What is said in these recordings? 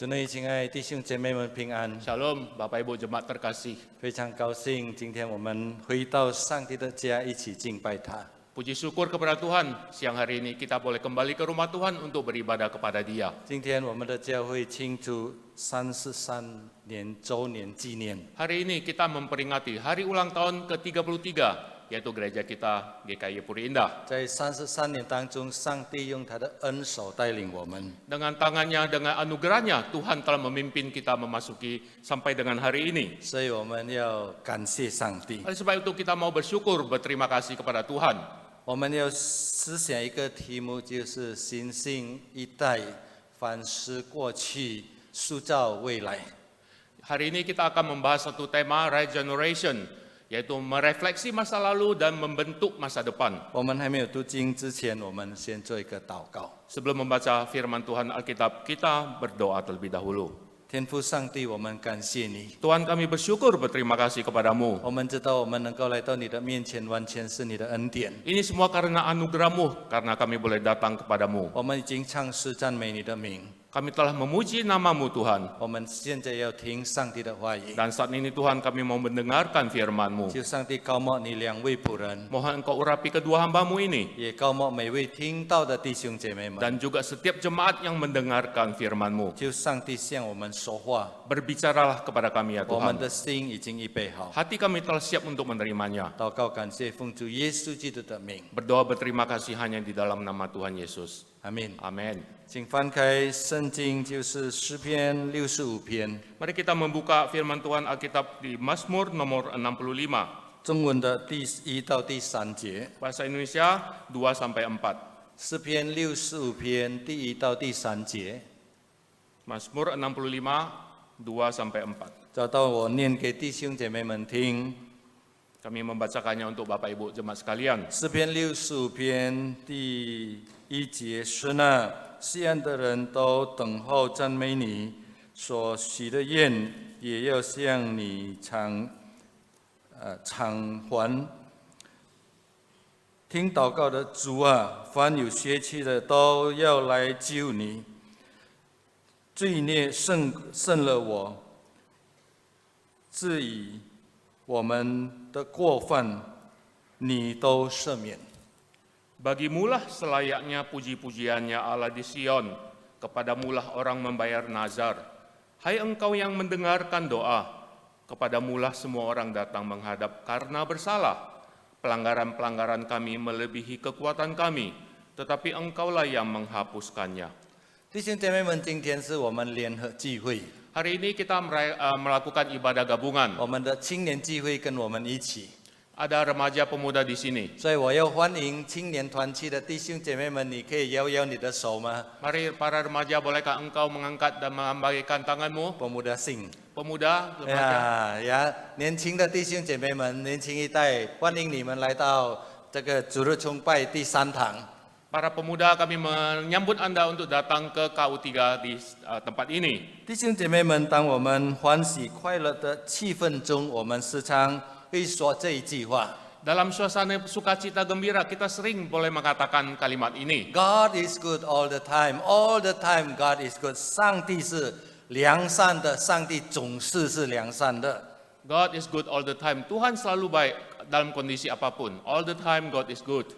主内亲爱弟兄姐妹们平安， Shalom, Bapak Ibu Jemaat terkasih. 非常高兴今天我们回到上帝的家，一起敬拜他。 Puji syukur kepada Tuhan, siang hari ini kita boleh kembali ke rumah Tuhan untuk beribadah kepada Dia. 今天我们的教会庆祝33年周年纪念， Hari ini kita memperingati hari ulang tahun ke-33, yaitu gereja kita GKI Puri Indah. 在33年当中，上帝用他的恩手带领我们。 Dengan tangannya, dengan anugerahnya, Tuhan telah memimpin kita memasuki sampai dengan hari ini. 所以我们要感谢上帝。 Oleh sebab itu kita mau bersyukur, berterima kasih kepada Tuhan. 我们要思想一个题目，就是新兴一代，反思过去，塑造未来。 Hari ini kita akan membahas satu tema, Regeneration, yaitu merefleksi masa lalu dan membentuk masa depan. 我们还没有读经之前，我们先做一个祷告。 Sebelum membaca firman Tuhan Alkitab, kita berdoa terlebih dahulu. 天父上帝，我们感谢你。 Tuhan, kami bersyukur, berterima kasih kepadamu. 我们知道我们能够来到你的面前，完全是你的恩典。 Ini semua karena anugerah-Mu, karena kami boleh datang kepadamu. 我们已经唱诗赞美你的名。 Kami telah memuji nama-Mu Tuhan. 我们现在要听上帝的话语。 Dan saat ini Tuhan kami mau mendengarkan firman-Mu. 求上帝高莫你两位仆人， Mohon Engkau urapi kedua hamba-Mu ini. 也高莫每位听到的弟兄姐妹们。 Dan juga setiap jemaat yang mendengarkan firman-Mu. 求上帝向我们说话， Berbicaralah kepada kami ya 我们 Tuhan. 的心已经预备好。 Hati kami telah siap untuk menerimanya. 祷告感谢奉主耶稣基督的名， Berdoa berterima kasih hanya di dalam nama Tuhan Yesus. 阿门。 Amin. 请翻开圣经，就是诗篇65篇， Mari kita membuka firman Tuhan Alkitab di Mazmur nomor 65. 中文的第1到第3节。 Bahasa Indonesia 2-4. 诗篇65篇第1到第3节， Mazmur 65 2-4. 找到我念给弟兄姐妹们听。 Kami membacakannya untuk Bapak Ibu jemaat sekalian. 诗篇65篇第1节，神啊，西安的人都等候赞美你，所许的愿也要向你偿还。听祷告的主啊，凡有血气的都要来救你。罪孽胜了我，至于我们的过犯，你都赦免。 Bagimulah selayaknya puji-pujiannya Allah di Sion, kepadamulah orang membayar nazar. Hai engkau yang mendengarkan doa, kepadamulah semua orang datang menghadap karena bersalah. Pelanggaran-pelanggaran kami melebihi kekuatan kami, tetapi engkaulah yang menghapuskannya. 弟兄姐妹们，今天是我们联合聚会， Hari ini kita melakukan ibadah gabungan. 我们的青年聚会跟我们一起， Ada remaja pemuda di sini. 所以我要欢迎青年团契的弟兄姐妹们，你可以摇摇你的手吗？ Mari para remaja, bolehkah engkau mengangkat dan melambaikan tanganmu? pemuda性， Pemuda, remaja. 年轻的弟兄姐妹们，年轻一代，欢迎你们来到这个主日崇拜第3堂。 Para pemuda, kami menyambut Anda untuk datang ke KU3 di tempat ini. 弟兄姐妹们，当我们欢喜快乐的气氛中，我们时常会说这一句话 Dalam suasana sukacita gembira, kita sering boleh mengatakan kalimat ini.：God is good all the time, all the time God is good。上帝是良善的，上帝总是是良善的。 God is good all the time. Tuhan selalu baik dalam kondisi apapun. All the time God is good.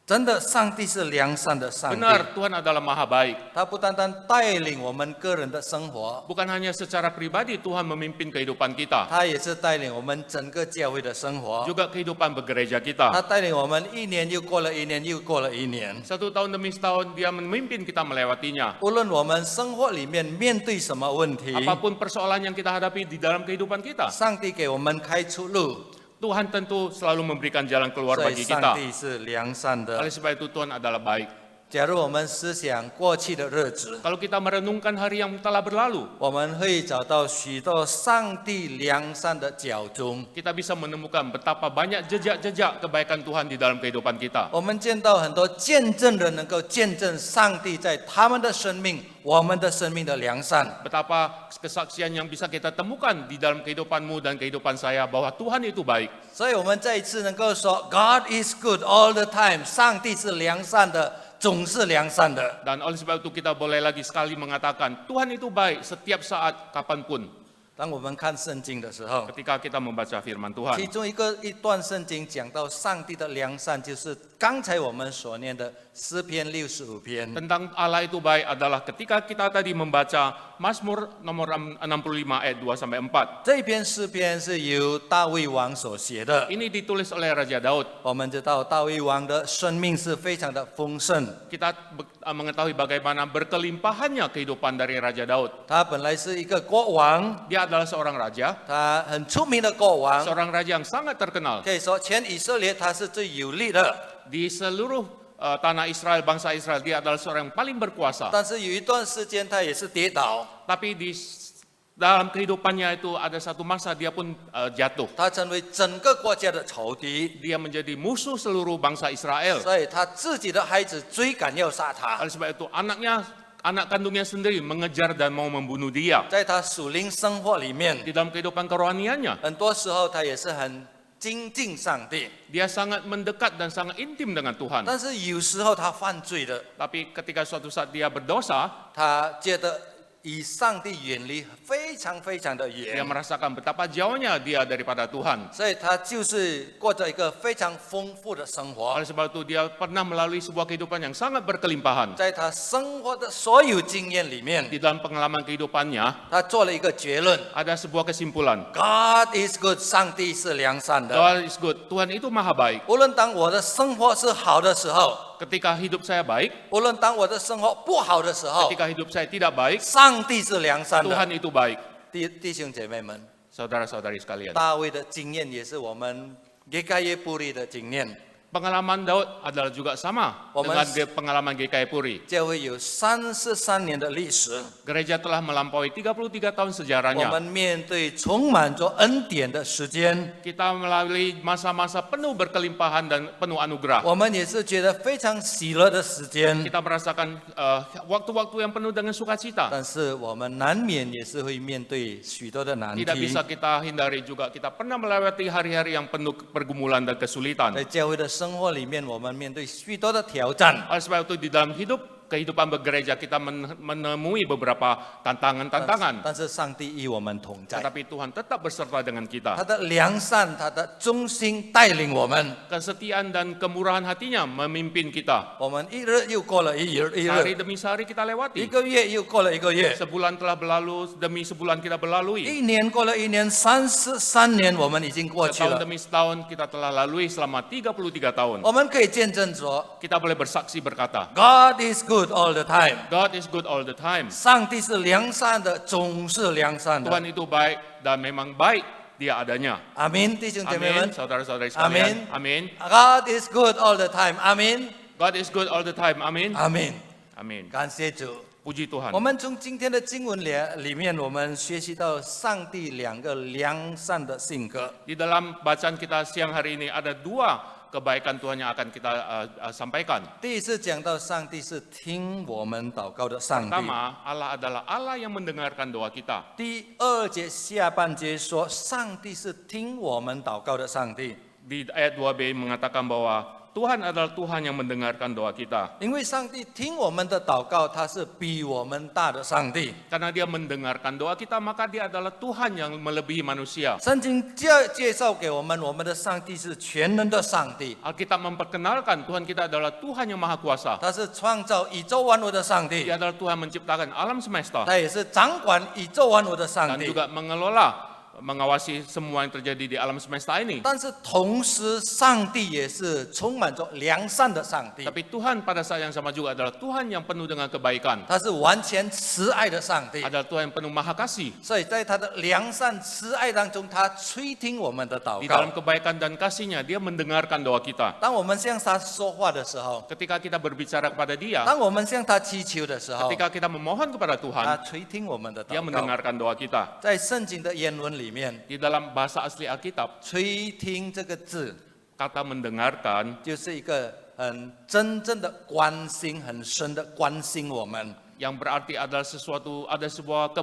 真的，上帝是良善的上帝， Benar, Tuhan adalah maha baik. 他不单单带领我们个人的生活， Bukan hanya secara pribadi Tuhan memimpin kehidupan kita, 他也是带领我们整个教会的生活。 juga kehidupan bergereja 他 kita. 带领我们一年又过了一年，又过了一年。 Satu tahun demi setahun Dia memimpin kita melewatinya. 无论我们生活里面面对什么问题， Apapun persoalan yang kita hadapi di dalam kehidupan kita, 上帝给我们开出路， Tuhan tentu selalu memberikan jalan keluar 所以 bagi 上 kita. 帝是良善的。 Oleh sebab itu Tuhan adalah baik. 假如我们思想过去的日子， Kalau kita merenungkan hari yang telah berlalu, 我们会找到许多上帝良善的脚踪。 kita bisa menemukan betapa banyak jejak-jejak kebaikan Tuhan di dalam kehidupan kita. 我们见到很多见证人能够见证上帝在他们的生命、我们的生命的良善。 Betapa kesaksian yang bisa kita temukan di dalam kehidupanmu dan kehidupan saya bahwa Tuhan itu baik. 所以我们再一次能够说 God is good all the time， 上帝是良善的，总是良善的。 Dan oleh sebab itu kita boleh lagi sekali mengatakan, Tuhan itu baik setiap saat, kapanpun. 当我们看圣经的时候， Ketika kita membaca firman 其 Tuhan. 中一段圣经讲到上帝的良善，就是刚才我们所念的诗篇65篇。 Tentang Allah itu baik adalah ketika kita tadi membaca Mazmur nomor 65 ayat 2-4. 这篇诗篇是由大卫王所写的。 Ini ditulis oleh Raja Daud. 我们知道大卫王的生命是非常的丰盛， Kita mengetahui bagaimana berkelimpahannya kehidupan dari Raja Daud. 他本来是一个国王， Dia adalah seorang raja, 他很出名的国王， seorang raja yang sangat terkenal. 可以说全以色列他是最有力的。 Di seluruh tanah Israel, bangsa Israel, dia adalah seorang yang paling berkuasa. 但是有一段时间他也是跌倒， Tapi dalam kehidupannya itu ada satu masa dia pun jatuh. 他成为整个国家的仇敌， Dia menjadi musuh seluruh bangsa Israel. 所以他自己的孩子追赶要杀他。 Oleh sebab itu anak kandungnya sendiri mengejar dan mau membunuh dia. 在他属灵生活里面， Di dalam kehidupan kerohaniannya, 很多时候他也是很精进上帝， dia sangat mendekat dan sangat intim dengan Tuhan. 但是有时候他犯罪了， Tapi ketika suatu saat dia berdosa, 他觉得与上帝远离非常非常的 dia 远， merasakan betapa jauhnya dia daripada Tuhan. 所以他就是过着一个非常丰富的生活。 Oleh sebab itu dia pernah melalui sebuah kehidupan yang sangat berkelimpahan. 在他生活的所有经验里面， Di dalam pengalaman kehidupannya 他做了一个结论 ada sebuah kesimpulan. ：God is good， 上帝是良善的。 God is good. Tuhan itu maha baik. 无论当我的生活是好的时候， Ketika hidup saya baik, 无论当我的生活不好的时候， ketika hidup saya tidak baik, 上帝是良善的。 Tuhan itu baik. 弟兄姐妹们， Saudara-saudari sekalian. 大卫的经验也是我们GKY Puri的经验。 Pengalaman Daud adalah juga sama dengan pengalaman GKI Puri. 教会有33年的历史， Gereja telah melampaui 33 tahun 我 sejarahnya. 们面对充满着恩典的时间， Kita melalui masa-masa penuh berkelimpahan dan penuh anugerah. 我们也是觉得非常喜乐的时间， Kita merasakan waktu-waktu yang penuh dengan sukacita. 但是我们难免也是会面对许多的难 Tidak 题。 bisa kita hindari juga. Kita pernah melewati hari-hari yang penuh pergumulan dan kesulitan. 在教会的生活里面，我们面对许多的挑战， Oleh sebab itu di dalam kehidupan bergereja kita menemui beberapa tantangan-tantangan. 但是上帝与我们同在， Tetapi Tuhan tetap berserta dengan 他 kita. 的良善，他的忠心带领我们。 Kesetiaan dan kemurahan hatinya memimpin kita. 我们一日又过了一日， Hari demi sehari kita 一 lewati. 个月又过了一个月， Sebulan telah berlalu, demi sebulan kita berlalui. 一年过了一年，33年我们已经过去 Setahun 了。 demi setahun kita telah lalui selama 33 tahun. 我们可以见证说 Kita boleh bersaksi berkata, ，God is good all the time。 God is good all the time. 上帝是良善的，总是良善的。 Tuhan itu baik dan memang baik dia adanya. 阿门，弟兄姐妹 Amin, 们。 saudara-saudari sekalian. Amin. God is good all the time。阿门， God is good all the time. Amin. 阿门。 Amin. 感谢主。 Puji Tuhan. 我们从今天的经文里面，我们学习到上帝两个良善的性格。 Di dalam bacaan kita siang hari ini ada dua kebaikan Tuhan yang akan kita sampaikan. 第一次讲到上帝是听我们祷告的上帝。 Pertama, Allah adalah Allah yang mendengarkan doa kita. 第二节下半节说，上帝是听我们祷告的上帝， Di ayat 2b mengatakan bahwa Tuhan adalah Tuhan yang mendengarkan doa kita. 因为上帝听我们的祷告，他是比我们大的上帝。 Karena dia mendengarkan doa kita, maka dia adalah Tuhan yang melebihi manusia. 圣经介绍给我们的上帝是全能的上帝， Alkitab memperkenalkan Tuhan kita adalah Tuhan yang maha kuasa. 他是创造宇宙万物的上帝， Dia adalah Tuhan menciptakan alam semesta 他也是掌管宇宙万物的上 dan 帝。 juga mengawasi semua yang terjadi di alam semesta ini. 但是同时，上帝也是充满着良善的上帝， Tapi Tuhan pada saat yang sama juga adalah Tuhan yang penuh dengan kebaikan. 他是完全慈爱的上帝。 Adalah Tuhan yang penuh maha kasih. 所以在他的良善慈爱当中，他垂听我们的祷 Di 告 dalam。kebaikan dan kasihnya, dia mendengarkan doa kita. 当我们向他说话的时候， Ketika kita berbicara kepada dia, 当我们向他祈求的时候， ketika kita memohon kepada 他 Tuhan, 垂听我们的 dia 祷告。 mendengarkan doa kita. 在圣经的原文里面， Di dalam bahasa asli Alkitab, 垂听这个字 kata mendengarkan 就是一个很真正的关心，很深的关心我们。 yang berarti adalah ada sebuah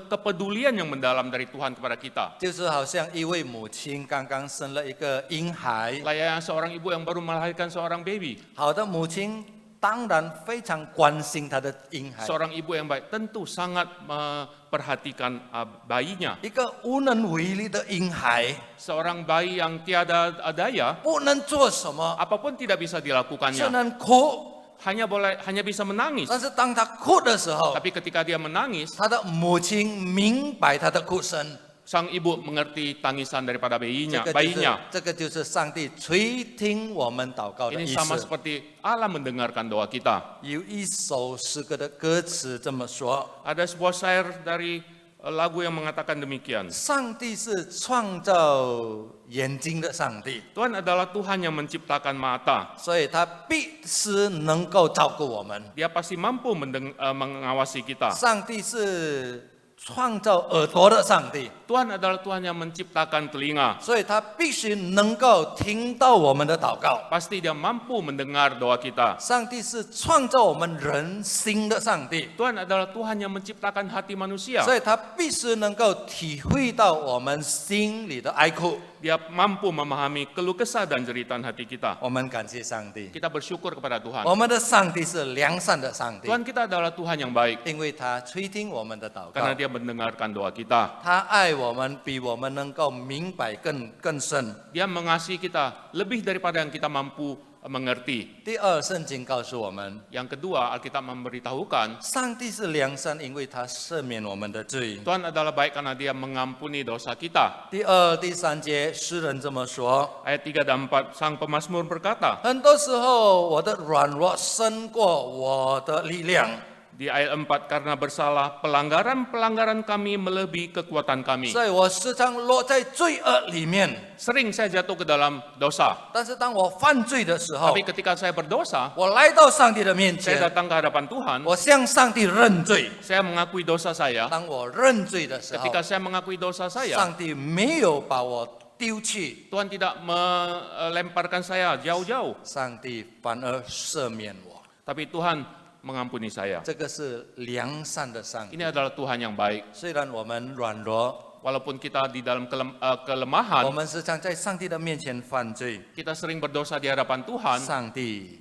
kepedulian yang mendalam dari Tuhan kepada kita. 就是好像一位母亲刚刚生了一个婴孩， Layaknya seorang ibu yang baru melahirkan seorang baby. 好的母亲当然非常关心他的婴孩。 Seorang ibu yang baik tentu sangat memperhatikan bayinya. 一个无能为力的婴孩， Seorang bayi yang tiada daya, 不能做什么， apapun tidak bisa 只 dilakukannya. 能哭。 Hanya bisa menangis. 但是当他哭的时候， Tapi ketika dia menangis, 他的母亲明白他的哭声。 sang ibu mengerti tangisan daripada 这 bayinya. 个就是上帝垂听我们祷告的 Ini 意 sama 思。 seperti Allah mendengarkan doa kita. 有一首诗歌的歌词这么说： Ada sebuah syair dari lagu yang mengatakan demikian. 上帝是创造眼睛的上帝， Tuhan adalah Tuhan yang menciptakan mata. 所以他必是能够照顾我们。 Dia pasti mampu mengawasi kita. 上帝是创造耳朵的上帝， Tuhan adalah Tuhan yang menciptakan telinga. 所以他必须能够听到我们的祷告。 Pasti dia mampu mendengar doa kita. 上帝是创造我们人心的上帝， Tuhan adalah Tuhan yang menciptakan hati manusia. 所以他必须能够体会到我们心里的哀哭。 Dia mampu memahami keluh kesah dan jeritan hati kita. 我们感谢上帝， Kita bersyukur kepada Tuhan. 我们的上帝是良善的上帝， Tuhan kita adalah Tuhan yang baik 因为他垂听我们的祷 karena 告， dia mendengarkan doa kita. 他爱我们比我们能够明白更深。 Dia mengasihi kita lebih daripada yang kita mampu mengerti. 第二，圣经告诉我们， Yang kedua, Alkitab memberitahukan 上帝是良善，因为他赦免我们的罪。 Tuhan adalah baik karena dia mengampuni dosa kita. 第二、第三节，诗人这么说： Ayat 3 dan 4, sang pemazmur berkata, 很多时候，我的软弱胜过我的力量。 di ayat 4, karena bersalah, pelanggaran-pelanggaran kami melebihi kekuatan kami. 所以我时常落在罪恶里面。 Sering saya jatuh ke dalam dosa. 但是当我犯罪的时候 Tapi，ketika saya berdosa, 我来到上帝的面 saya 前， datang ke hadapan Tuhan, 我向上帝认罪。 saya mengakui dosa saya. 当我认罪的时候， Ketika saya mengakui dosa saya, 上帝没有把我丢弃， Tuhan tidak melemparkan saya jauh-jauh. 上帝反而赦免我。 Tapi Tuhan mengampuni saya. 这个是良善的上帝。 Ini adalah Tuhan yang baik. 虽然我们软弱， Walaupun kita di dalam 我 kelemahan, 们时常在上帝的面前犯罪， kita sering berdosa di hadapan Tuhan, 上帝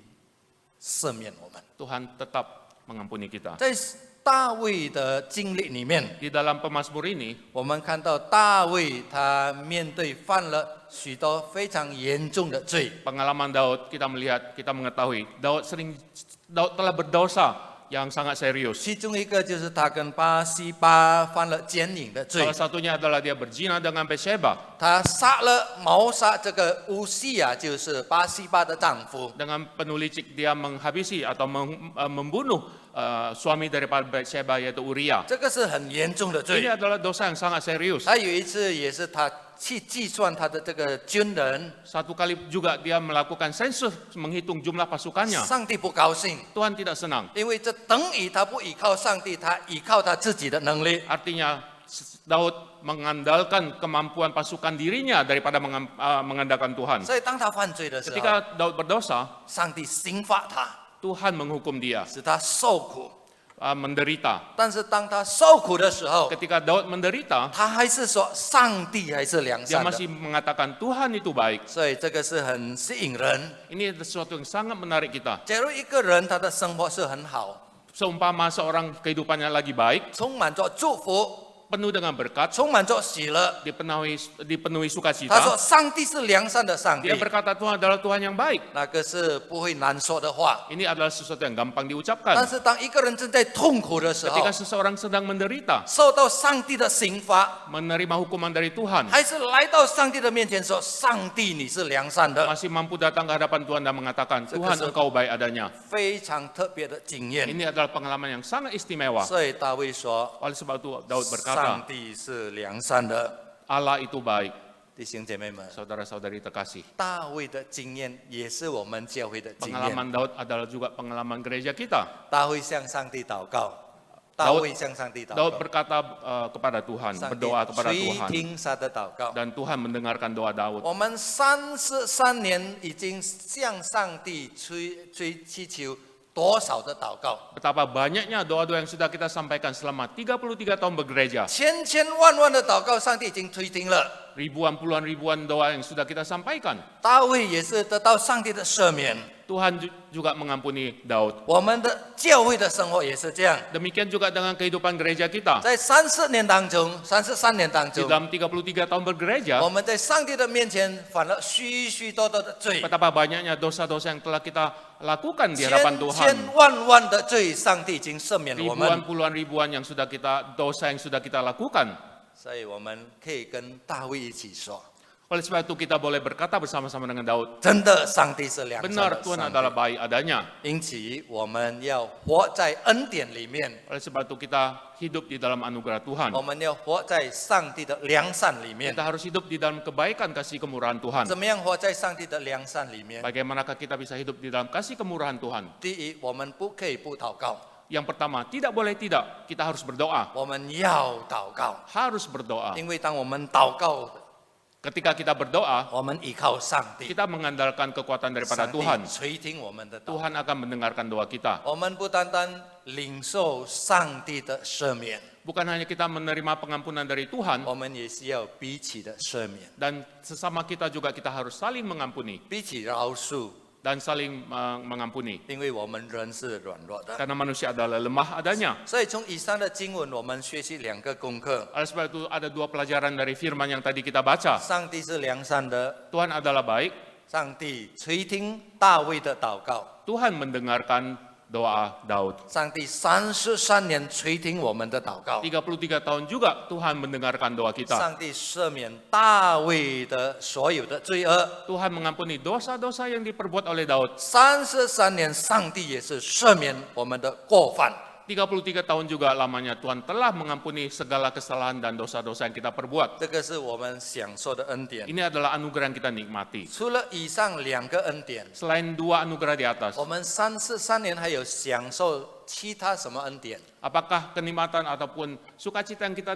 赦免我们。 Tuhan tetap mengampuni kita. 在大卫的经历里面， Di dalam pemazmur ini, 我们看到大卫他面对犯了许多非常严重的罪， pengalaman Daud, kita mengetahui Daud telah berdosa yang sangat serius. 其中一个就是他跟巴西巴犯了奸淫的罪 Salah，satunya adalah dia berzina dengan Bathsheba. 他谋杀这个乌西亚，就是巴西巴的丈夫。 Dengan penuh licik dia menghabisi atau membunuh suami daripada Bathsheba yaitu Uria. 这个是很严重的罪。 Ini adalah dosa yang sangat serius. 还有一次也是他去计算他的这个军人， Satu kali juga dia melakukan sensus menghitung jumlah pasukannya. 上帝不高兴， Tuhan tidak senang. 因为这等于他不依靠上帝，他依靠他自己的能力。 Artinya Daud mengandalkan kemampuan pasukan dirinya daripada mengandalkan Tuhan. 所以当他犯罪的时候， Ketika Daud berdosa, 上帝刑罚他， Tuhan menghukum dia, 使他受苦。 menderita. 但是当他受苦的时候， Ketika Daud menderita, 他还是说上帝还是良 dia 善的。 masih mengatakan Tuhan itu baik. 所以这个是很吸引人。 Ini sesuatu yang sangat menarik kita. 假如一个人他的生活是很好， Seumpama seorang kehidupannya lagi baik, 充满着祝福， penuh dengan berkat, 充满着喜乐， dipenuhi 他 sukacita. 说上帝是良善的上帝 Dia，berkata Tuhan adalah Tuhan yang baik. 那个是不会难说的话。 Ini adalah sesuatu yang gampang 但 diucapkan. 是当一个人正在痛苦的时候， Ketika seseorang sedang menderita, 受到上帝的刑罚， menerima hukuman dari Tuhan, 还是来到上帝的面前说：“上帝，你是良善的。 masih mampu datang ke hadapan Tuhan dan mengatakan, Tuhan Sekesal- engkau baik adanya. ”非常特别的经验。 Ini adalah pengalaman yang sangat istimewa. 所以大卫说 Oleh sebab itu Daud：“ 上 berkata, 帝是良善的。 Allah itu baik. ” 弟兄姐妹们， Saudara-saudari terkasih, 大卫的经验也是我们教会的经验。 pengalaman Daud adalah juga pengalaman gereja kita. 大卫向上帝祷告，大卫向上帝祷 Daud 告， berkata kepada Tuhan, 上帝 berdoa kepada 垂 Tuhan. 听他的祷告。 Dan Tuhan mendengarkan doa Daud. 我们33年已经向上帝祈求多少的祷告？ Betapa banyaknya doa-doa yang sudah kita sampaikan selama 33 tahun bergereja. 千千万万的祷告，上帝已经垂听了。 Ribuan, puluhan ribuan doa yang sudah kita sampaikan. 大卫也是得到上帝的赦免， Tuhan juga mengampuni Daud. 我们的教会的生活也是这样， Demikian juga dengan kehidupan gereja kita. 在30年当中，33年当 Di 中， dalam 33 tahun bergereja, 我们在上帝的面前犯了许许多多的罪， betapa banyaknya dosa-dosa yang telah kita lakukan di 千 hadapan Tuhan. 千万万的罪，上帝已经赦免了我 Ribuan 们， puluhan ribuan yang sudah kita dosa yang sudah kita lakukan. 所以我们可以跟大卫一起说， Oleh sebab itu kita boleh berkata bersama-sama dengan Daud, 真的，上帝是良善 benar 的 Tuhan 上 adalah 帝， baik adanya. 因此我们要活在恩典里面， Oleh sebab itu kita hidup di dalam anugerah Tuhan. 我们要活在上帝的良善里面 Kita。harus hidup di dalam kebaikan kasih kemurahan Tuhan. 怎么样活在上帝的良善里面？ Bagaimanakah kita bisa hidup di dalam kasih kemurahan Tuhan? 第一，我们不可以不祷告， Yang pertama, tidak boleh tidak, kita harus berdoa. 我们要祷告， Harus berdoa. 因为当我们祷告， Ketika kita berdoa, 我们依靠上帝， kita mengandalkan kekuatan daripada 上帝 Tuhan. 垂听我们的祷告。 Tuhan akan mendengarkan doa kita. 我们不单单领受上帝的赦免， Bukan hanya kita menerima pengampunan dari Tuhan, 我们也是要彼此的赦免， dan sesama kita juga kita harus saling mengampuni 彼此饶恕， dan saling mengampuni. 因为我们人是软弱的。 Karena manusia adalah lemah adanya. 所以从以上的经文，我们学习两个功课： Oleh sebab itu ada dua pelajaran dari firman yang tadi kita baca. 上帝是良善的， Tuhan adalah baik, 上帝垂听大卫的祷告， Tuhan mendengarkan doa Daud. 上帝33年垂听我们的祷告， 33 tahun juga Tuhan mendengarkan doa kita. 上帝赦免大卫的所有的罪恶。 Tuhan mengampuni dosa-dosa yang diperbuat oleh Daud. 33年，上帝也是赦免我们的过犯。 33 tahun juga lamanya Tuhan telah mengampuni segala kesalahan dan dosa-dosa yang kita perbuat. 这个是我们享受的恩典。 Ini adalah anugerah yang kita nikmati. 除了以上两个恩典， Selain dua anugerah di atas, 我们33年还有享受其他什么恩典？ apakah kenikmatan ataupun sukacita yang kita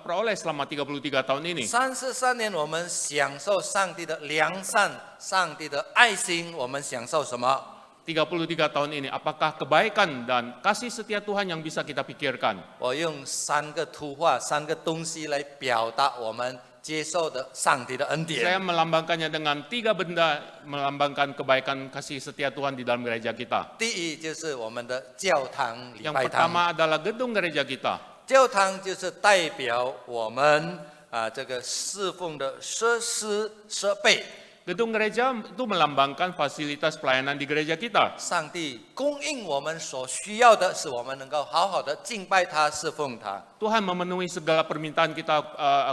peroleh selama 33 tahun ini? 33年我们享受上帝的良善、上帝的爱心，我们享受什么？ 33 tahun ini, apakah kebaikan dan kasih setia Tuhan yang bisa kita pikirkan? 我用3个图画、3个东西来表达我们接受的上帝的恩 Saya 典。 melambangkannya dengan 3 benda melambangkan kebaikan kasih setia Tuhan di dalam gereja kita. 第一就是我们的教堂礼 Yang 拜堂， pertama adalah gedung gereja kita. 教堂就是代表我们这个侍奉的设施设备。 Gedung gereja itu melambangkan fasilitas pelayanan di gereja kita. 上帝供应我们所需要的，使我们能够好好的敬拜他、侍奉他。 Tuhan memenuhi segala permintaan kita,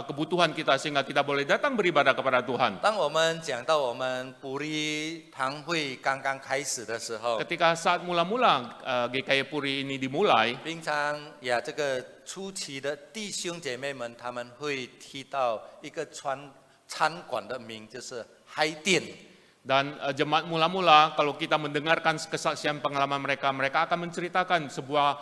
kebutuhan kita sehingga kita boleh datang beribadah kepada Tuhan. 当我们讲到我们普利堂会刚刚开始的时候， Ketika saat mula-mula GKI Puri ini dimulai, 平常呀，这个初期的弟兄姐妹们，他们会提到一个餐馆的名，就是海店。 dan jemaat mula-mula kalau kita mendengarkan kesaksian pengalaman mereka, mereka akan menceritakan sebuah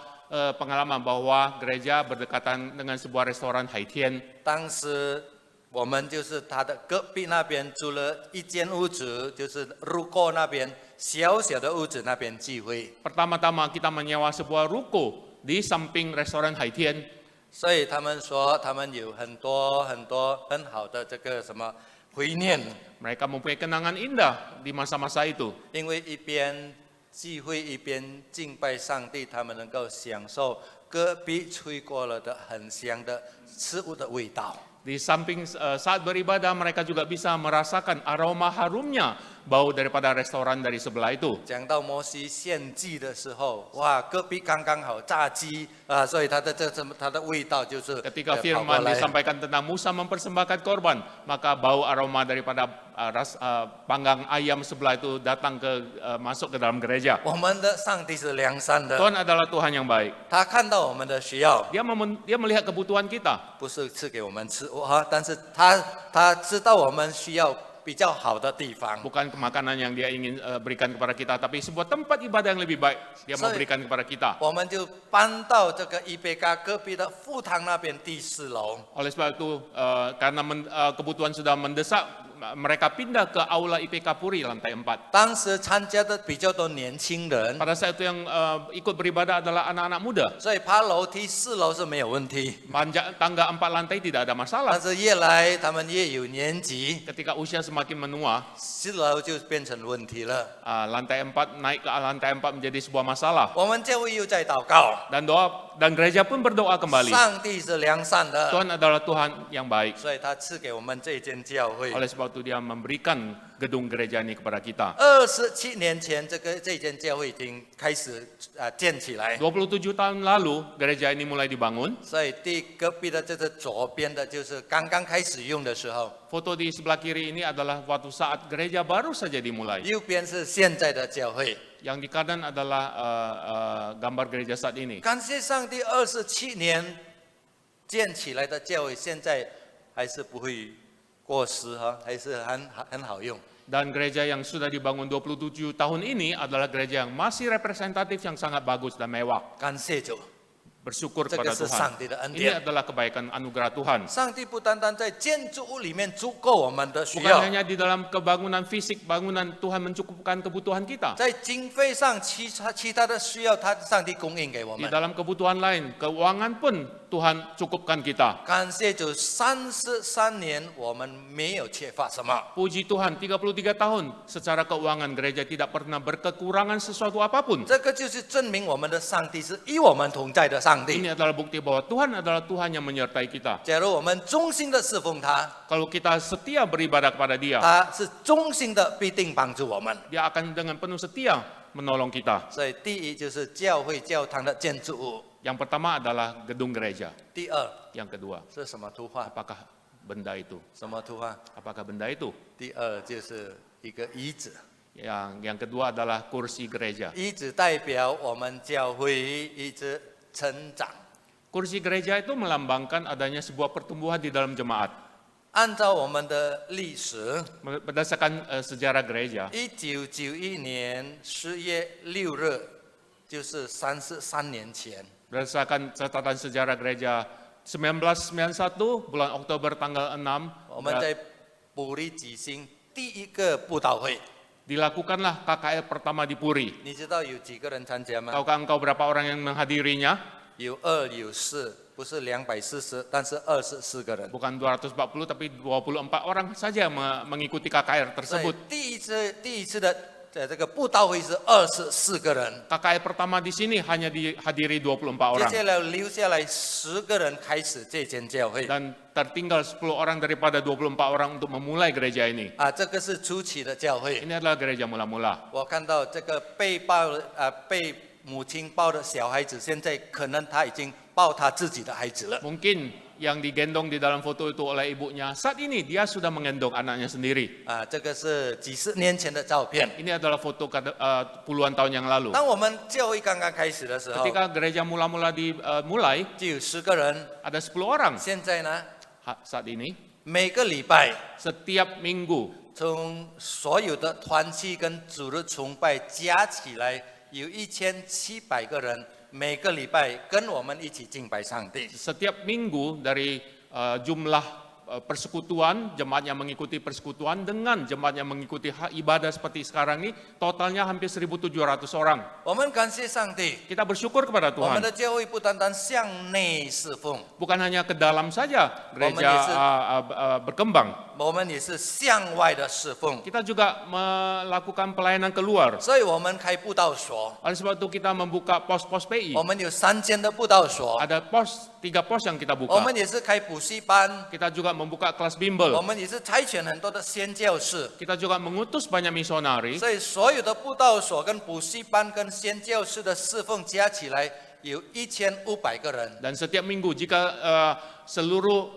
pengalaman bahwa gereja berdekatan dengan sebuah restoran Haitian. 当时我们就是他的隔壁那边租了一间屋子，就是路过那边小小的屋子那边聚会。 Pertama-tama kita menyewa sebuah ruko di samping restoran Haitian. 所以他们说，他们有很多很好的这个什么回念， Mereka mempunyai kenangan indah di masa-masa itu. 因为一边聚会一边敬拜上帝，他们能够享受隔壁吹过了的很香的食物的味道。 Di samping saat beribadah mereka juga bisa merasakan aroma harumnya bau daripada restoran dari sebelah itu. 讲到摩西献祭的时候，哇，隔壁刚刚好炸鸡啊，所以它的味道就是 Ketika 跑过 firman 来。 disampaikan tentang Musa mempersembahkan korban, maka bau aroma daripada panggang ayam sebelah itu datang masuk ke dalam gereja. 我们的上帝是良善的， Tuhan adalah Tuhan yang baik. 他看到我们的需要， Dia melihat kebutuhan kita. 不是赐给我们吃啊，但是他知道我们需要比较好的地方。 Bukan makanan yang dia ingin berikan kepada kita, tapi sebuah tempat ibadah yang lebih baik dia mau berikan kepada kita. 我们就搬到这个伊贝嘎隔壁的副堂那边第4楼。 Oleh sebab itu, karena kebutuhan sudah mendesak, mereka pindah ke aula IPK Puri lantai 4. 当时参加的比较多年轻人， Pada saat itu yang ikut beribadah adalah anak-anak muda. 所以爬楼梯4楼是没有问题。 Manjat tangga 4 lantai tidak ada 但 masalah. 是越来他们越有年纪， Ketika usia semakin menua, 4楼就变成问题了。 lantai 4 naik ke lantai 4 menjadi sebuah masalah. 我们教会又在祷告， Dan gereja pun berdoa kembali. 上帝是良善的， Tuhan adalah Tuhan yang baik. 所以他赐给我们这间教会。 Oleh sebab itu dia memberikan gedung gereja ini kepada kita. 27年前，这间教会已经开始建起来， 27 tahun lalu gereja ini mulai dibangun. 所以隔壁的这是左边的，就是刚刚开始用的时候， Foto di sebelah kiri ini adalah waktu saat gereja baru saja dimulai. 右边是现在的教会。 Yang di kanan adalah gambar gereja saat ini. 感谢上帝，27年建起来的教会，现在还是不会过时哈，还是很好用。 Dan gereja yang sudah dibangun 27 tahun ini adalah gereja yang masih representatif, yang sangat bagus dan mewah. 感谢主， Bersyukur 这个 kepada 是 Tuhan. 上帝的恩 Ini 典。 adalah kebaikan anugerah Tuhan. 上帝不单单在建筑物里面足够我们的需 Bukan 要， hanya di dalam kebangunan fisik, bangunan Tuhan mencukupkan kebutuhan kita. 在经费上其他的需要，上帝供应给我 Di 们。 dalam kebutuhan lain, keuangan pun Tuhan cukupkan kita. 感谢主，33年我们没有缺乏什么。 Puji Tuhan, 33 tahun secara keuangan gereja tidak pernah berkekurangan sesuatu apapun. 这个就是证明我们的上帝是与我们同在的上帝。 Ini adalah bukti bahwa Tuhan adalah Tuhan yang menyertai kita. 假如我们忠心的侍奉他， Kalau kita setia beribadah kepada Dia, 他是忠心的，必定帮助我们。 Dia akan dengan penuh setia menolong kita. 所以第一就是教会教堂的建筑物， Yang pertama adalah gedung gereja. 第二 Yang kedua, 是什么图画？ apakah benda itu? 什么图画？ Apakah benda itu? 第二就是一个椅子， Yang kedua adalah kursi gereja. 椅子代表我们教会一直成长。 Kursi gereja itu melambangkan adanya sebuah pertumbuhan di dalam jemaat. 按照我们的历史， Berdasarkan sejarah gereja, 1991年10月6日，就是33年前， berdasarkan catatan sejarah gereja 1991 bulan Oktober tanggal 6, 我们在埔里举行第一个布道会。 dilakukanlah KKR pertama di Puri. 你知道有几个人参加吗？ Tahukah engkau berapa orang yang menghadirinya? 有2有4，不是240，但是24个人。 Bukan 240 tapi 24 orang saja mengikuti KKR 所以 tersebut. 第一次的这个布道会是24个人， KKR pertama di sini hanya dihadiri 24接 orang 下来留下来10个人开始这间教会。 dan tertinggal 10 orang daripada 24 orang untuk memulai gereja ini. 这个是初期的教会。 Ini adalah gereja mula-mula. 我看到这个被母亲抱的小孩子，现在可能他已经抱他自己的孩子了。 Mungkin yang digendong di dalam foto itu oleh ibunya, saat ini dia sudah mengendong anaknya sendiri. 这个是几十年前的照片。 Ini adalah foto puluhan tahun yang lalu. 当我们教会刚刚开始的时候， Ketika gereja mula-mula dimulai, 就有10个人。 ada 10 orang. 现在呢， Saat ini, 每个礼拜 setiap minggu, 从所有的团契跟主日崇拜加起来，有1700个人，每个礼拜跟我们一起敬拜上帝。 setiap minggu dari jumlah persekutuan, jemaat yang mengikuti persekutuan dengan jemaat yang mengikuti ibadah seperti sekarang ini, totalnya hampir 1.700 orang. 我们感谢上帝， Kita bersyukur kepada 我们 Tuhan. 的教会不单单向内侍奉， Bukan hanya ke dalam saja gereja berkembang, 我们也是向外的侍奉。 kita juga melakukan pelayanan keluar. 所以我们开布道所， Oleh sebab itu kita membuka pos-pos PI. 我们有3间的布道所， Ada 3 pos yang kita 我 buka. 们也是开补习班， Kita juga membuka kelas 我 bimbel. 们也是差遣很多的宣教士。 Kita juga mengutus banyak misionari. 所以所有的布道所跟补习班跟宣教士的侍奉加起来有1500个人。 Dan setiap minggu jika seluruh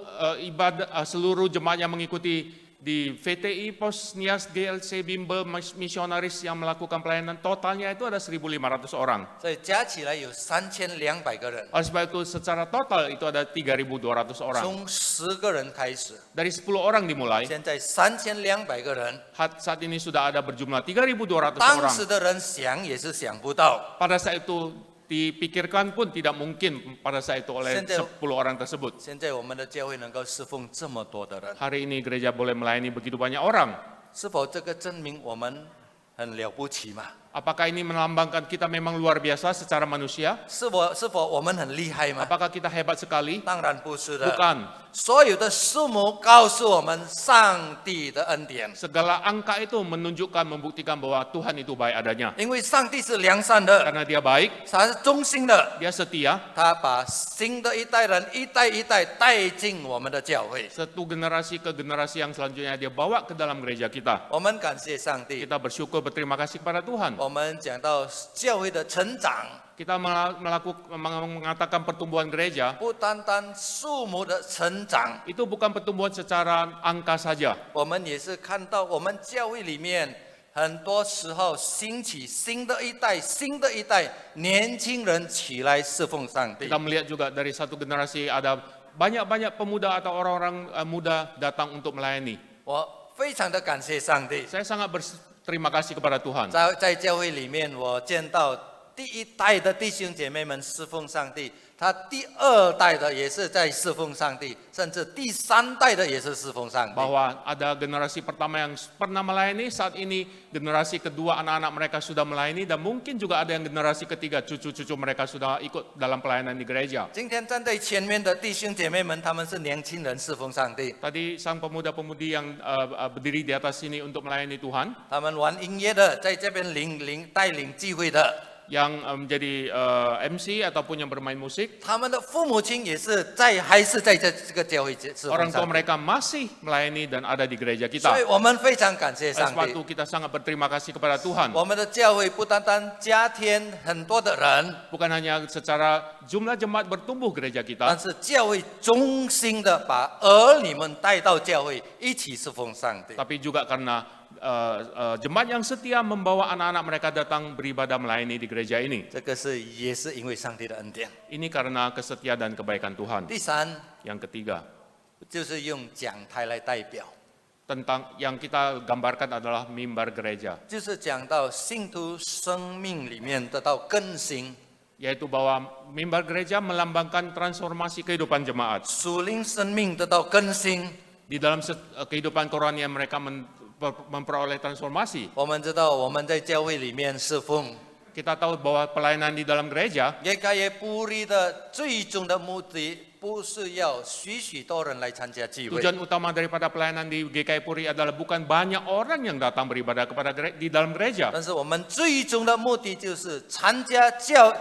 jemaat yang mengikuti di VTI, Pos Nias, GLC, Bimbel, misionaris yang melakukan pelayanan, totalnya itu ada 1.500 orang. 所以加起来有3200个人， Oleh sebab itu secara total itu ada 3.200 orang. 从10个人开始， Dari 10 orang dimulai, 现在3200个人。 saat ini sudah ada berjumlah 3.200 当 orang. 时的人想也是想不到， Pada saat itu dipikirkan pun tidak mungkin pada saat itu oleh 10 orang tersebut. 现在我们的教会能够侍奉这么多的人， Hari ini gereja boleh melayani begitu banyak orang. 是否这个证明我们很了不起嘛？ Apakah ini melambangkan kita memang luar biasa secara manusia? 是否我们很厉害吗？ Apakah kita hebat sekali? 当然不是的。 Bukan. 所有的数目告诉我们上帝的恩典， Segala angka itu menunjukkan, membuktikan bahwa Tuhan itu baik adanya. 因为上帝是良善的， Karena dia baik, 他是忠心的， dia setia. 他把新的一代人一代一代带进我们的教会。 Satu generasi ke generasi yang selanjutnya dia bawa ke dalam gereja kita. 我们感谢上帝。 Kita bersyukur, berterima kasih kepada Tuhan. 我们讲到教会的成长， Kita mengatakan pertumbuhan gereja, 不单单数目的成长， itu bukan pertumbuhan secara angka saja. 我们也是看到我们教会里面很多时候兴起新的一代年轻人起来侍奉上帝 Kita。melihat juga dari satu generasi ada banyak-banyak pemuda atau orang-orang muda datang untuk melayani. 我非常的感谢上帝， Saya sangat berterima kasih kepada Tuhan. 在教会里面，我见到第一代的弟兄姐妹们侍奉上帝，他第二代的也是在侍奉上帝，甚至第三代的也是侍奉上帝。 Bahwa ada generasi pertama yang pernah melayani, saat ini generasi kedua anak-anak mereka sudah melayani, dan mungkin juga ada yang generasi ketiga cucu-cucu mereka sudah ikut dalam pelayanan di gereja. 今天站在前面的弟兄姐妹们，他们是年轻人侍奉上帝， Tadi sang pemuda-pemudi yang berdiri di atas sini untuk melayani Tuhan, 他们玩音乐的，在这边带领聚会的， yang menjadi MC ataupun yang bermain musik, 他们的父母亲也是还是在这个教会侍奉 orang tua 上帝。 mereka masih melayani dan ada di gereja 所 kita. 以我们非常感谢 Oleh 上 sebab 帝 itu，kita sangat berterima kasih kepada Tuhan. 我们的教会不单单加添很多的人， Bukan hanya secara jumlah jemaat bertumbuh gereja 但 kita, 是教会衷心的把儿女们带到教会，一起侍奉上帝。 tapi juga karena jemaat yang setia membawa anak-anak mereka datang beribadah melayani di gereja ini. 这个也是因为上帝的恩典。 Ini karena kesetiaan dan kebaikan Tuhan. 第三， Yang ketiga, 就是用讲台来代表， tentang yang kita gambarkan adalah mimbar gereja, 就是讲到信徒生命里面得到更新， yaitu bahwa mimbar gereja melambangkan transformasi kehidupan jemaat. 属灵生命得到更新。 Di dalam kehidupan kerohanian mereka memperoleh transformasi. 我们知道我们在教会里面侍奉， Kita tahu bahwa pelayanan di dalam gereja 耶加耶布利的最终的目的不是要许多人来参加聚会， tujuan utama daripada pelayanan di GKI Puri adalah bukan banyak orang yang datang beribadah di dalam gereja, 但是我们最终的目的就是参加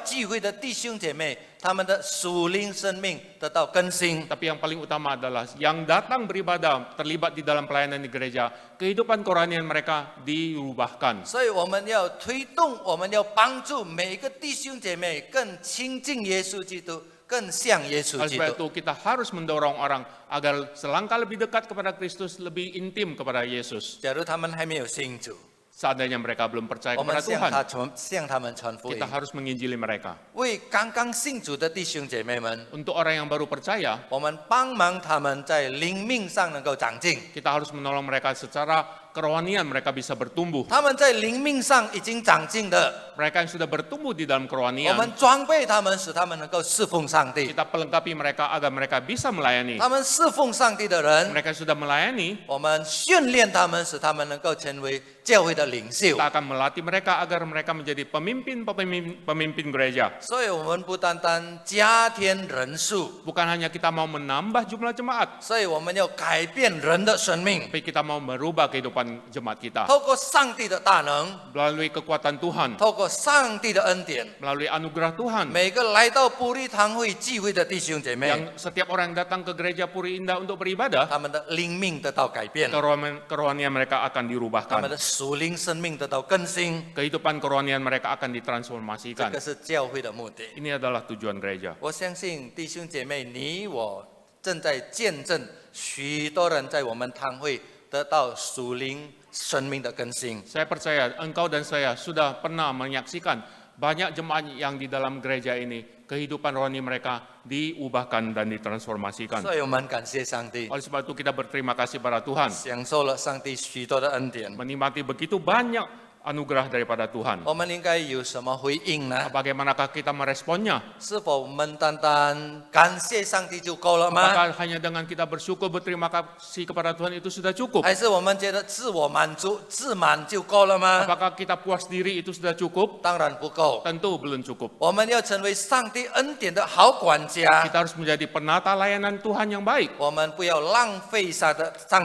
聚会的弟兄姐妹，他们的属灵生命得到更新。 tapi yang paling utama adalah yang datang beribadah terlibat di dalam pelayanan di gereja, kehidupan kerohanian mereka diubahkan. 所以我们要推动，我们要帮助每一个弟兄姐妹更亲近耶稣基督，更像耶稣 Oleh 基 sebab 督。 itu kita harus mendorong orang agar selangkah lebih dekat kepada Kristus, lebih intim kepada Yesus. 假如他们还没有信主， Seandainya mereka belum percaya 我们 kepada Tuhan, 向他们传福音 kita。harus menginjili mereka. 为刚刚信主的弟兄姐妹们， Untuk orang yang baru percaya, 我们帮忙他们在灵命上能够长进。 kita harus menolong mereka secara kerohanian, mereka bisa bertumbuh. 他们在灵命上已经长进的， Mereka yang sudah bertumbuh di dalam 我 kerohanian, 们装备他们，使他们能够侍奉上帝。 kita pelengkapi mereka agar mereka bisa melayani. 他们侍奉上帝的人， Mereka sudah melayani, 我们训练他们，使他们能够成为教会的领袖。 kita akan melatih mereka agar mereka menjadi pemimpin gereja. 所以，我们不单单加添人数， Bukan hanya kita mau menambah jumlah jemaat, 所以我们要改变人的生命， tapi kita mau merubah kehidupan jemaat kita 透过上帝的大能， melalui kekuatan Tuhan, 透过上帝的恩典， melalui anugerah Tuhan. 每个来到布利堂会聚会的弟兄姐妹， Yang setiap orang yang datang ke gereja Puri Indah untuk beribadah, 他们的灵命得到改变， kerohanian mereka akan 他们 dirubahkan. 的属灵生命得到更新。 Kehidupan kerohanian mereka akan 这 ditransformasikan. 个是教会的目的。 Ini adalah tujuan gereja. 我相信弟兄姐妹，你我正在见证许多人在我们堂会得到属灵生命的更新。 Saya percaya engkau dan saya sudah pernah menyaksikan banyak jemaat yang di dalam gereja ini, kehidupan rohani mereka diubahkan dan ditransformasikan. 所以我们感谢上帝， Oleh sebab itu kita berterima kasih pada Tuhan, 享受了上帝许多的恩典。 menikmati begitu banyak anugerah daripada Tuhan. 我们应该有什么回应呢？ Bagaimanakah kita meresponnya? 是否我们单单感谢上帝就够了吗？ Apakah hanya dengan kita bersyukur berterima kasih kepada Tuhan itu sudah cukup? 还是我们觉得自我满足、自满就够了吗？ Apakah kita puas diri itu sudah cukup? 当然不够。 Tentu belum cukup. 我们要成为上帝恩典的好管家， Kita harus menjadi penata layanan Tuhan yang baik. 我们不要浪费上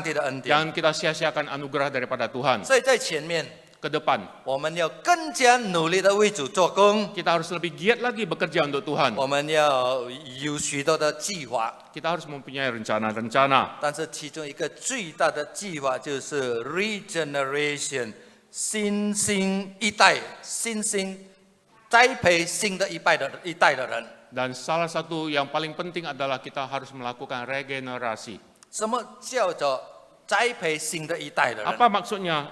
帝的恩典。 Jangan kita sia-siakan anugerah daripada Tuhan. 所以在前面， Ke depan, 我们要更加努力的为主做工， kita harus lebih giat lagi bekerja untuk Tuhan. 我们要有许多的计划， Kita harus mempunyai rencana-rencana. 但是其中一个最大的计划就是 regeneration， 新兴一代，栽培新的一代的人。 Dan salah satu yang paling penting adalah kita harus melakukan regenerasi. 什么叫做栽培新的一代的人？ Apa maksudnya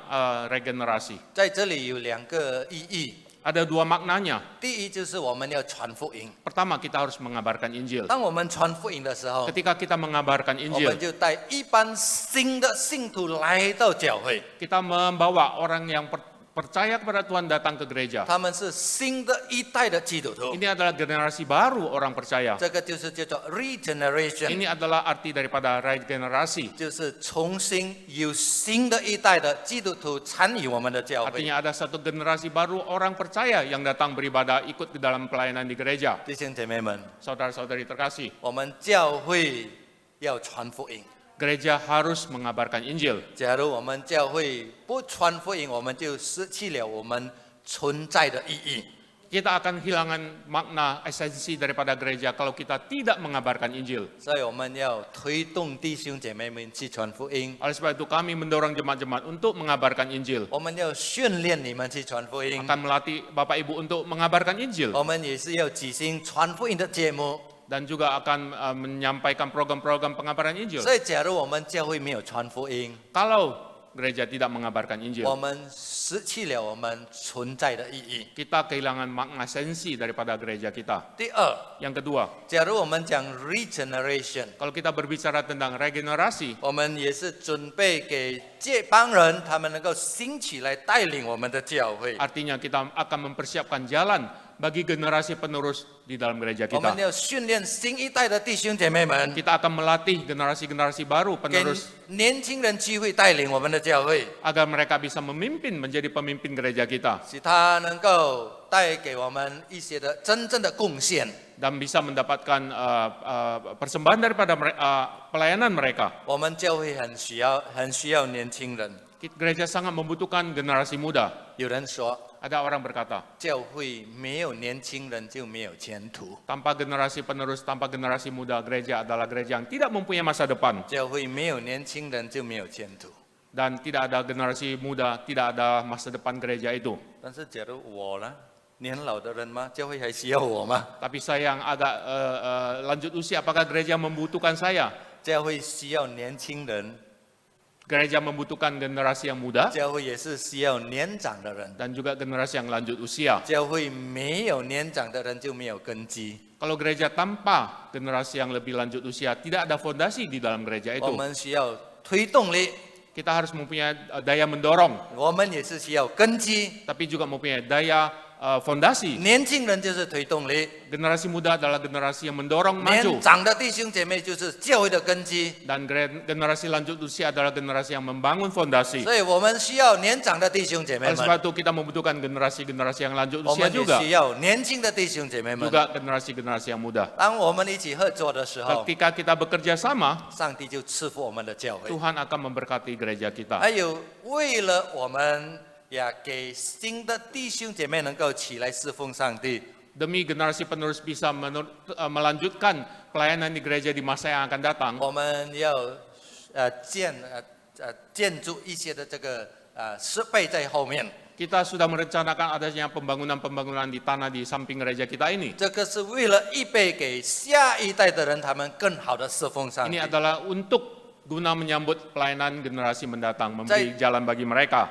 regenerasi? 在这里有两个意义。 Ada dua maknanya. 第一就是我们要传福音。 Pertama, kita harus mengabarkan Injil. 当我们传福音的时候， Ketika kita mengabarkan 我们 Injil, 就带一般新的信徒来到教会， kita membawa orang yang percaya kepada Tuhan datang ke gereja. 他们是新的一代的基督徒。 Ini adalah generasi baru orang percaya. 这个就是叫做 regeneration， Ini adalah arti daripada regenerasi. 就是重新有新的一代的基督徒参与我们的教会。 Artinya ada satu generasi baru orang percaya yang datang beribadah ikut di dalam pelayanan di gereja. 弟兄姐妹们， Saudara-saudari terkasih, 我们教会要传福音。 gereja harus mengabarkan Injil. 假如我们教会不传福音，我们就失去了我们存在的意义。 Kita akan kehilangan makna esensi daripada gereja kalau kita tidak mengabarkan Injil. 所以我们要推动弟兄姐妹们去传福音， Oleh sebab itu kami mendorong jemaat-jemaat untuk mengabarkan Injil. 我们要训练你们去传福音， Akan melatih Bapak Ibu untuk mengabarkan Injil. 我们也是要举行传福音的节目。 Dan juga akan menyampaikan program-program pengabaran Injil. 所以，假如我们教会没有传福音， Kalau gereja tidak mengabarkan 我 Injil, 们失去了我们存在的意义。 kita kehilangan makna esensi daripada gereja kita. 第二， Yang kedua, 假如我们讲 regeneration， kalau kita berbicara tentang regenerasi, 我们也是准备给这帮人，他们能够兴起来带领我们的教会。 artinya kita akan mempersiapkan jalan bagi generasi penerus di dalam gereja 我们 kita. 要训练新一代的弟兄姐妹们， Kita akan melatih generasi-generasi baru 给 penerus 年轻人机会带领我们的教会， agar mereka bisa memimpin menjadi pemimpin gereja kita 使他能够带给我们一些的真正的贡献。 dan bisa mendapatkan persembahan daripada pelayanan mereka. 我们教会很需要年轻人。 Gereja sangat membutuhkan generasi muda. 有人说， Ada orang berkata, 教会没有年轻人就没有前途， tanpa generasi penerus, tanpa generasi muda, gereja adalah gereja yang tidak mempunyai masa depan. 教会没有年轻人就没有前途。 Dan tidak ada generasi muda, tidak ada masa depan gereja itu. 但是假如我呢，年老的人吗？教会还需要我吗？ Tapi saya yang agak lanjut usia, apakah gereja membutuhkan saya? 教会需要年轻人， Gereja membutuhkan generasi yang muda 教会也是需要年长的人。 dan juga generasi yang lanjut usia. 教会没有年长的人就没有根基。 Kalau gereja tanpa generasi yang lebih lanjut usia, tidak ada fondasi di dalam gereja 我 itu. 们需要推动力， Kita harus mempunyai daya mendorong, 我们也是需要根基。 tapi juga mempunyai daya fondasi. 年轻人就是推动力， Generasi muda adalah generasi yang mendorong 年 maju. 长的弟兄姐妹就是教会的根基。 Dan generasi lanjut usia adalah generasi yang membangun fondasi. 所以我们需要年长的弟兄姐妹 Oleh 们， sebab itu kita membutuhkan generasi-generasi yang lanjut 我 usia 们也 juga. 需要年轻的弟兄姐妹们。 Juga generasi-generasi yang muda. 当我们一起合作的时候， Ketika kita bekerja sama, 上帝就赐福我们的教会。 Tuhan akan memberkati gereja kita. 还有，为了我们给新的弟兄姐妹能够起来侍奉上帝， Demi generasi penerus bisa melanjutkan pelayanan di gereja di masa yang akan datang, 我们要建筑一些的这个设备在后面。 kita sudah merencanakan adanya pembangunan-pembangunan di tanah di samping gereja kita ini. 这个是为了预备给下一代的人，他们更好的侍奉上帝 Ini。adalah untuk guna menyambut pelayanan generasi mendatang, memberi jalan bagi mereka.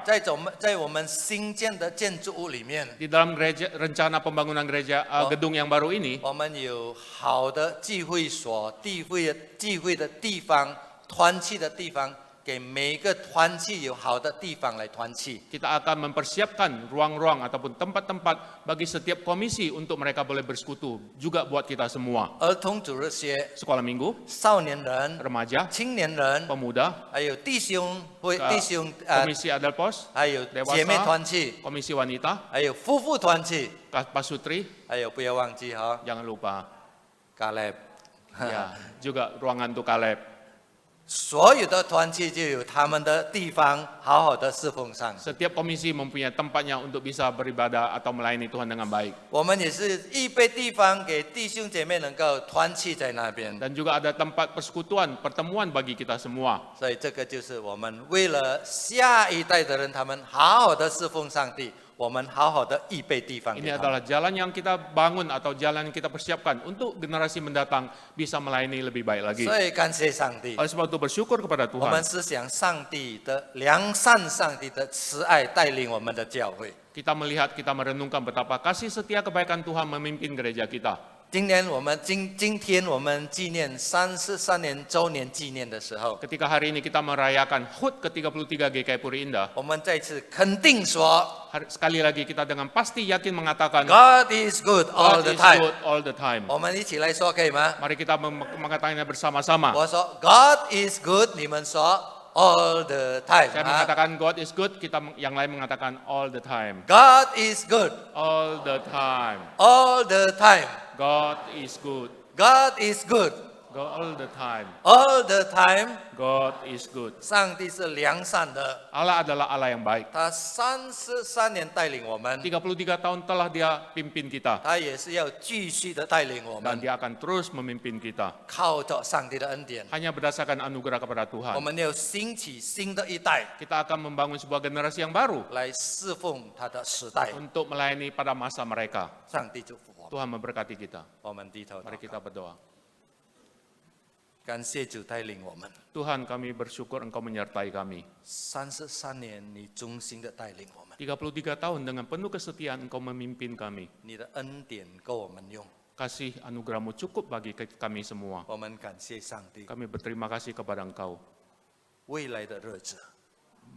在我们新建的建筑物里面， Di dalam gereja, rencana pembangunan gereja gedung yang baru ini, 我们有好的聚会所、聚会的地方、团契的地方，给每一个团契有好的地方来团契。 Kita akan mempersiapkan ruang-ruang ataupun tempat-tempat bagi setiap komisi untuk mereka boleh bersekutu, juga buat kita semua. 儿童主日学、 Sekolah minggu, 少年人、 remaja, 青年人， pemuda, 还有弟兄会、弟兄 komisi Adelpos, 还有 dewasa 姐妹团契， komisi wanita, 还有夫妇团契， pasutri, 还有不要忘记哈， jangan lupa. 嘎勒。 Ya, juga ruangan untuk Kaleb. 所有的团契就有他们的地方，好好的侍奉上帝。 Setiap komisi mempunyai tempatnya untuk bisa beribadah atau melayani Tuhan dengan baik. 我们也是预备地方给弟兄姐妹能够团契在那边， Dan juga ada tempat persekutuan, pertemuan bagi kita semua. 所以这个就是我们为了下一代的人，他们好好的侍奉上帝，我们好好的预备地方给 Ini 他们。 adalah jalan yang kita bangun atau jalan yang kita persiapkan untuk generasi mendatang bisa melayani lebih baik lagi. 所以感谢上帝， Oleh sebab itu bersyukur kepada 我们 Tuhan. 思想上帝的良善，上帝的慈爱带领我们的教会。 Kita melihat, kita merenungkan betapa kasih setia kebaikan Tuhan memimpin gereja kita. 今天我们纪念33年周年纪念的时候， Ketika hari ini kita merayakan HUT ke-33 GKI Puri Indah, 我们再次肯定说 sekali lagi kita dengan pasti yakin mengatakan，God is good all God the is time。 good all the time. 我们一起来说可以吗？ Mari kita mengatakannya bersama-sama. 我说 God is good，你们说 all the time。 Saya mengatakan God is good, yang lain mengatakan all the time. God is good All the time. all the time。 God is good. God is good All the time. all the time。 God is good. 上帝是良善的， Allah adalah Allah yang baik. 他33年带领我们， 33 tahun telah dia pimpin kita. 他也是要继续的带领我 Dan 们， dia akan terus memimpin kita. 靠着上帝的恩典， Hanya berdasarkan anugerah kepada 我 Tuhan. 们要兴起新的一代 Kita akan membangun sebuah generasi yang baru 来侍奉他的时代。 untuk melayani pada masa mereka. 上帝祝福我们， Tuhan memberkati kita. 我们低头祷 Mari 告 kita berdoa. 感谢主带领我们。 Tuhan, kami bersyukur Engkau menyertai kami. 33年，你忠心的带领我们， 33 tahun dengan penuh kesetiaan Engkau memimpin kami. 你的恩典够我们用， Kasih anugerah-Mu cukup bagi kami semua. 我们感谢上帝。 Kami berterima kasih kepada Engkau. 未来的日子，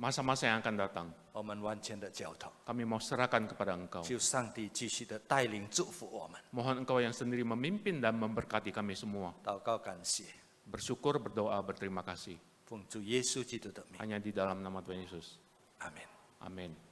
Masa-masa yang akan datang, 我们完全的交托， kami mau serahkan kepada Engkau. 求上帝继续的带领祝福我们。 Mohon Engkau yang sendiri memimpin dan memberkati kami semua. 祷告感谢， Bersyukur, berdoa, berterima kasih. 奉主耶稣基督的名， Hanya di dalam nama Tuhan Yesus. 阿门。 Amin.